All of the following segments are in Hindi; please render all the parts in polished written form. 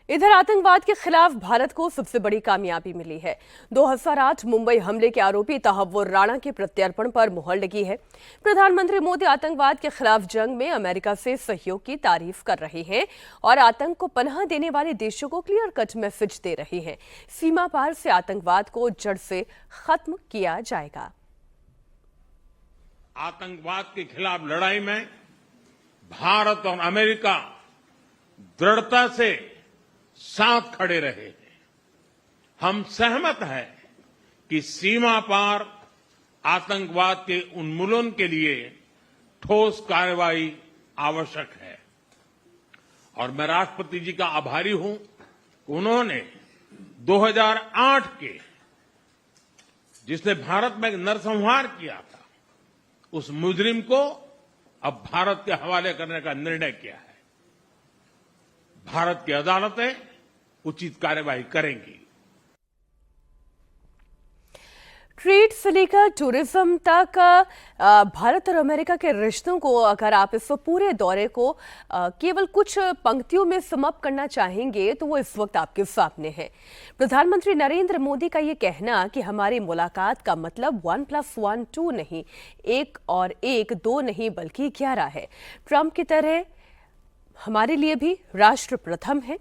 इधर आतंकवाद के खिलाफ भारत को सबसे बड़ी कामयाबी मिली है। 2008 मुंबई हमले के आरोपी तहव्वुर राणा के प्रत्यर्पण पर मुहर लगी है। प्रधानमंत्री मोदी आतंकवाद के खिलाफ जंग में अमेरिका से सहयोग की तारीफ कर रहे हैं और आतंक को पनाह देने वाले देशों को क्लियर कट मैसेज दे रहे हैं। सीमा पार से आतंकवाद को जड़ से खत्म किया जाएगा। आतंकवाद के खिलाफ लड़ाई में भारत और अमेरिका दृढ़ता से साथ खड़े रहे हैं। हम सहमत हैं कि सीमा पार आतंकवाद के उन्मूलन के लिए ठोस कार्रवाई आवश्यक है और मैं राष्ट्रपति जी का आभारी हूं कि उन्होंने 2008 के जिसने भारत में नरसंहार किया था उस मुजरिम को अब भारत के हवाले करने का निर्णय किया है। भारत की अदालतें उचित कार्यवाही करेंगी। ट्रेड से लेकर टूरिज्म तक भारत और अमेरिका के रिश्तों को अगर आप इस पूरे दौरे को केवल कुछ पंक्तियों में समअप करना चाहेंगे तो वो इस वक्त आपके सामने है। प्रधानमंत्री नरेंद्र मोदी का ये कहना कि हमारी मुलाकात का मतलब 1+1 2 नहीं, 1 और 1 2 नहीं बल्कि 11 है। ट्रंप की तरह हमारे लिए भी राष्ट्र प्रथम है।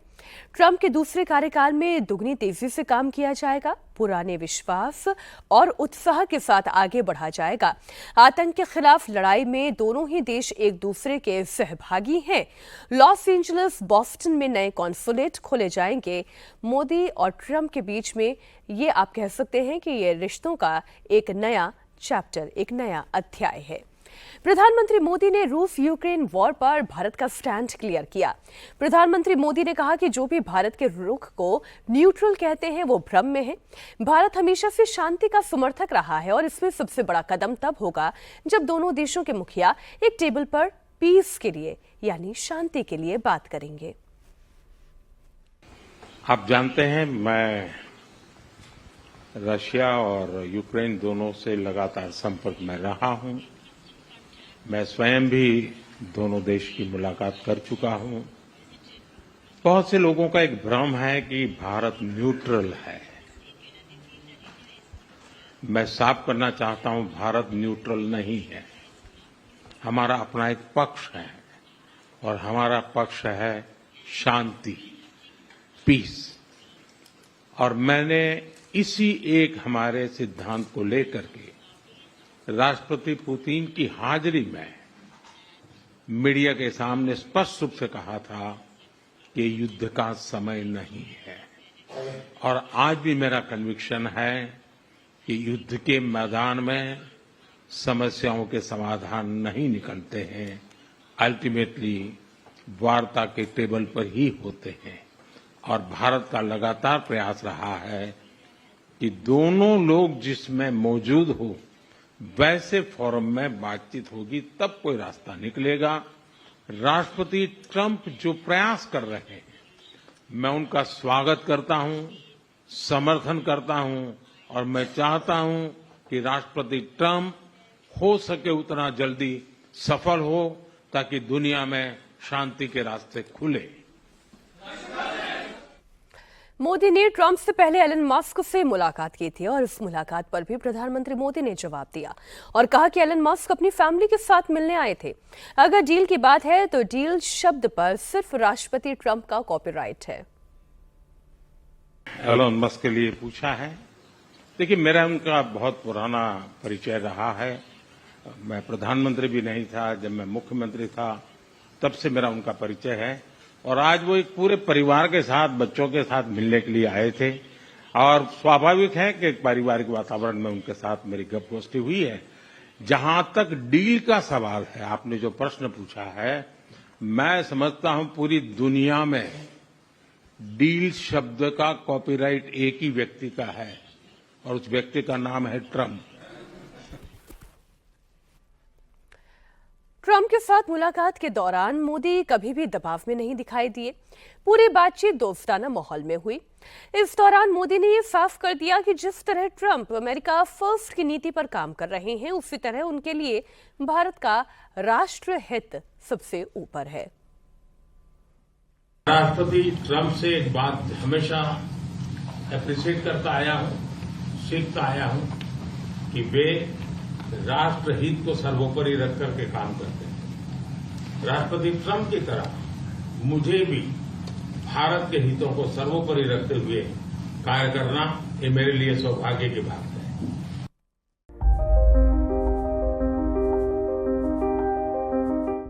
ट्रंप के दूसरे कार्यकाल में दुगनी तेजी से काम किया जाएगा, पुराने विश्वास और उत्साह के साथ आगे बढ़ा जाएगा। आतंक के खिलाफ लड़ाई में दोनों ही देश एक दूसरे के सहभागी हैं। लॉस एंजलिस, बॉस्टन में नए कॉन्सुलेट खोले जाएंगे। मोदी और ट्रंप के बीच में ये आप कह सकते हैं कि ये रिश्तों का एक नया चैप्टर, एक नया अध्याय है। प्रधानमंत्री मोदी ने रूस यूक्रेन वॉर पर भारत का स्टैंड क्लियर किया। प्रधानमंत्री मोदी ने कहा कि जो भी भारत के रुख को न्यूट्रल कहते हैं वो भ्रम में है। भारत हमेशा से शांति का समर्थक रहा है और इसमें सबसे बड़ा कदम तब होगा जब दोनों देशों के मुखिया एक टेबल पर पीस के लिए यानी शांति के लिए बात करेंगे। आप जानते हैं मैं रशिया और यूक्रेन दोनों से लगातार संपर्क में रहा हूं। मैं स्वयं भी दोनों देश की मुलाकात कर चुका हूं। बहुत से लोगों का एक भ्रम है कि भारत न्यूट्रल है। मैं साफ करना चाहता हूं, भारत न्यूट्रल नहीं है। हमारा अपना एक पक्ष है और हमारा पक्ष है शांति, पीस। और मैंने इसी एक हमारे सिद्धांत को लेकर के राष्ट्रपति पुतिन की हाजिरी में मीडिया के सामने स्पष्ट रूप से कहा था कि युद्ध का समय नहीं है। और आज भी मेरा कन्विक्शन है कि युद्ध के मैदान में समस्याओं के समाधान नहीं निकलते हैं, अल्टीमेटली वार्ता के टेबल पर ही होते हैं। और भारत का लगातार प्रयास रहा है कि दोनों लोग जिसमें मौजूद हो वैसे फोरम में बातचीत होगी तब कोई रास्ता निकलेगा। राष्ट्रपति ट्रंप जो प्रयास कर रहे हैं मैं उनका स्वागत करता हूं, समर्थन करता हूं और मैं चाहता हूं कि राष्ट्रपति ट्रंप हो सके उतना जल्दी सफल हो ताकि दुनिया में शांति के रास्ते खुले। मोदी ने ट्रंप से पहले एलन मस्क से मुलाकात की थी और इस मुलाकात पर भी प्रधानमंत्री मोदी ने जवाब दिया और कहा कि एलन मस्क अपनी फैमिली के साथ मिलने आए थे। अगर डील की बात है तो डील शब्द पर सिर्फ राष्ट्रपति ट्रंप का कॉपीराइट है। एलन मस्क के लिए पूछा है। देखिए, मेरा उनका बहुत पुराना परिचय रहा है। मैं प्रधानमंत्री भी नहीं था जब मैं मुख्यमंत्री था, तब से मेरा उनका परिचय है। और आज वो एक पूरे परिवार के साथ, बच्चों के साथ मिलने के लिए आए थे और स्वाभाविक है कि एक पारिवारिक वातावरण में उनके साथ मेरी गपगोष्ठी हुई है। जहां तक डील का सवाल है, आपने जो प्रश्न पूछा है, मैं समझता हूं पूरी दुनिया में डील शब्द का कॉपीराइट एक ही व्यक्ति का है और उस व्यक्ति का नाम है ट्रंप। ट्रंप के साथ मुलाकात के दौरान मोदी कभी भी दबाव में नहीं दिखाई दिए। पूरी बातचीत दोस्ताना माहौल में हुई। इस दौरान मोदी ने यह साफ कर दिया कि जिस तरह ट्रंप अमेरिका फर्स्ट की नीति पर काम कर रहे हैं उसी तरह उनके लिए भारत का राष्ट्र हित सबसे ऊपर है। राष्ट्रपति ट्रंप से एक बात हमेशा अप्रिशिएट करता आया हूं, सीखता आया हूं कि वे राष्ट्रहित को सर्वोपरि रख करके काम करते हैं। राष्ट्रपति ट्रंप की तरह मुझे भी भारत के हितों को सर्वोपरि रखते हुए कार्य करना ये मेरे लिए सौभाग्य की बात है।